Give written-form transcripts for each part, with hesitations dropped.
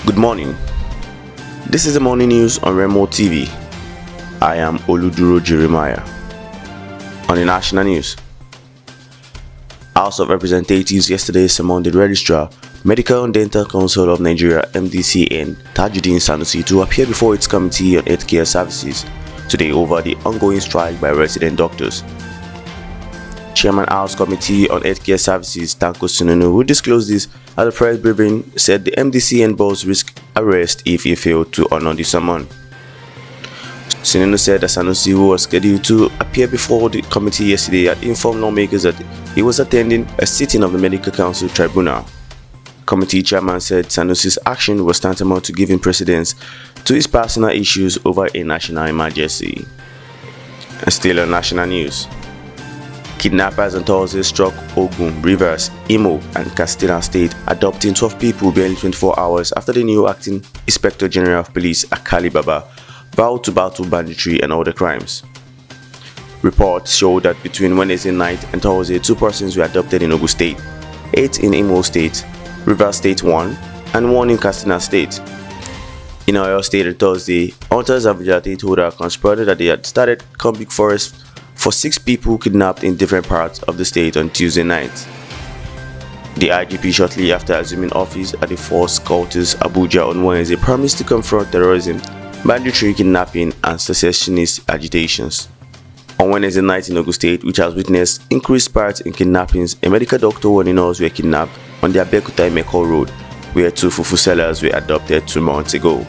Good morning. This is the morning news on Remo TV. I am Oluduro Jeremiah. On the national news, House of Representatives yesterday summoned the Registrar, Medical and Dental Council of Nigeria (MDCN), Tajuddin Sanusi to appear before its Committee on Healthcare Services today over the ongoing strike by resident doctors. Chairman House Committee on Healthcare Services Tanko Sununu, who disclosed this at a press briefing, said the MDCN boss risk arrest if he failed to honor the summon. Sununu said that Sanusi, who was scheduled to appear before the committee yesterday, had informed lawmakers that he was attending a sitting of the Medical Council Tribunal. Committee chairman said Sanusi's action was tantamount to giving precedence to his personal issues over a national emergency. And still on national news, kidnappers on Thursday struck Ogun, Rivers, Imo, and Katsina State, abducting 12 people barely 24 hours after the new acting Inspector General of Police, Akali Baba, vowed to battle banditry and other crimes. Reports show that between Wednesday night and Thursday, 2 persons were abducted in Ogun State, 8 in Imo State, Rivers State 1, and 1 in Katsina State. In Oyo State on Thursday, hunters and vigilante told our conspirator that they had started combing forest for 6 people kidnapped in different parts of the state on Tuesday night. The IGP, shortly after assuming office at the Force Quarters Abuja on Wednesday, promised to confront terrorism, banditry, kidnapping, and secessionist agitations. On Wednesday night in Ogun State, which has witnessed increased spikes in kidnappings, a medical doctor and a nurse were kidnapped on the Abeokuta-Imeko Road, where 2 fufu sellers were abducted 2 months ago.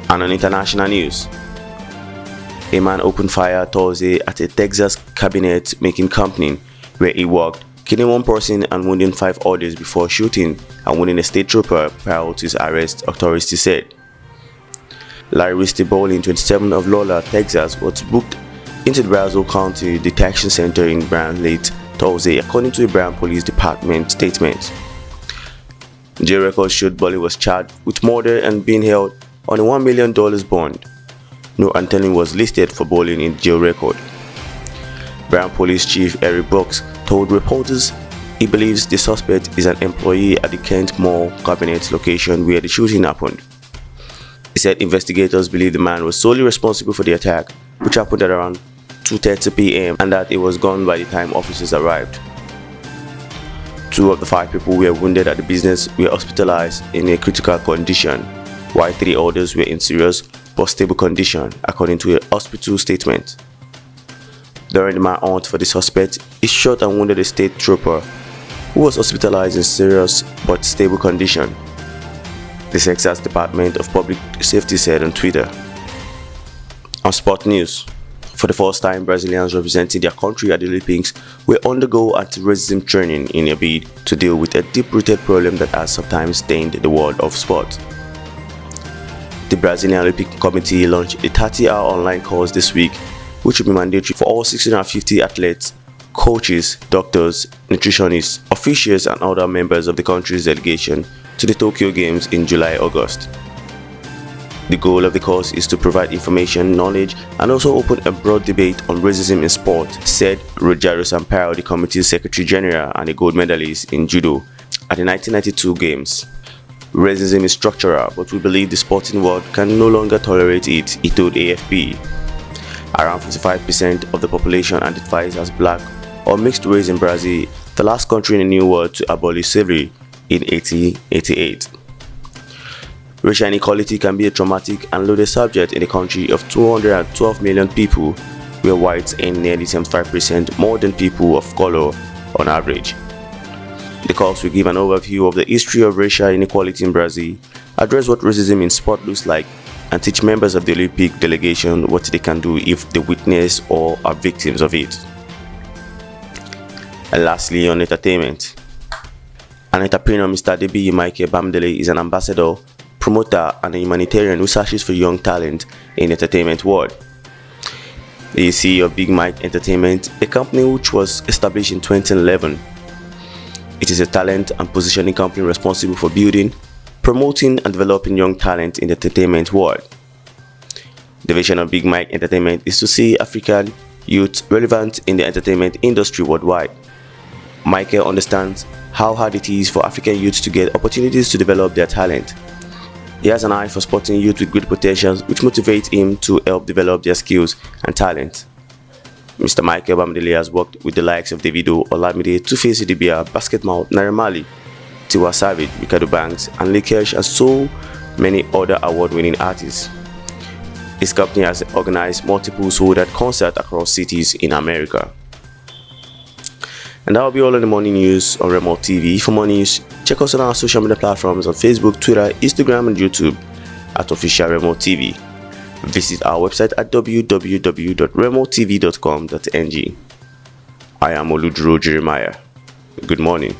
And on international news, a man opened fire Thursday at a Texas cabinet making company where he worked, killing 1 person and wounding 5 others before shooting and wounding a state trooper prior to his arrest, authorities said. Larry Bowling, 27 of Lola, Texas, was booked into the Brazos County Detention Center in Bryan late Thursday, according to a Bryan Police Department statement. Jail records showed Bowling was charged with murder and being held on a $1 million bond. No antennum was listed for Bowling in jail record. Bryan Police Chief Eric Brooks told reporters he believes the suspect is an employee at the Kent Mall Cabinet location where the shooting happened. He said investigators believe the man was solely responsible for the attack, which happened at around 2:30 p.m. and that he was gone by the time officers arrived. 2 of the 5 people who were wounded at the business were hospitalized in a critical condition, while 3 others were in serious but stable condition, according to a hospital statement. During the manhunt for the suspect, he shot and wounded a state trooper who was hospitalized in serious but stable condition, the Texas Department of Public Safety said on Twitter. On sport news, for the first time, Brazilians representing their country at the Olympics will undergo anti-racism training in a bid to deal with a deep-rooted problem that has sometimes stained the world of sport. The Brazilian Olympic Committee launched a 30-hour online course this week, which will be mandatory for all 650 athletes, coaches, doctors, nutritionists, officials, and other members of the country's delegation to the Tokyo Games in July-August. The goal of the course is to provide information, knowledge, and also open a broad debate on racism in sport, said Rogério Sampaio, the committee's Secretary General and a gold medalist in judo at the 1992 Games. Racism is structural, but we believe the sporting world can no longer tolerate it, he told AFP. Around 55% of the population identifies as black or mixed race in Brazil, the last country in the New World to abolish slavery in 1888. Racial inequality can be a traumatic and loaded subject in a country of 212 million people, where whites earn nearly 75% more than people of color on average. The course will give an overview of the history of racial inequality in Brazil, address what racism in sport looks like, and teach members of the Olympic delegation what they can do if they witness or are victims of it. And lastly, on entertainment, an entrepreneur, Mr. Debi Michael Bamdele, is an ambassador, promoter, and a humanitarian who searches for young talent in the entertainment world. The CEO of Big Mike Entertainment, a company which was established in 2011. It is a talent and positioning company responsible for building, promoting, and developing young talent in the entertainment world. The vision of Big Mike Entertainment is to see African youth relevant in the entertainment industry worldwide. Michael understands how hard it is for African youth to get opportunities to develop their talent. He has an eye for spotting youth with great potentials, which motivates him to help develop their skills and talent. Mr. Michael Bamidele has worked with the likes of Davido, Olamide, Tuface Idibia, Basketmouth, Naira Marley, Tiwa Savage, Ricardo Banks, and Lakesh, and so many other award-winning artists. His company has organized multiple sold-out concerts across cities in America. And that will be all in the morning news on Remo TV. For more news, check us on our social media platforms on Facebook, Twitter, Instagram, and YouTube at official Remo TV. Visit our website at www.remotv.com.ng. I am Oluduro Jeremiah. Good morning.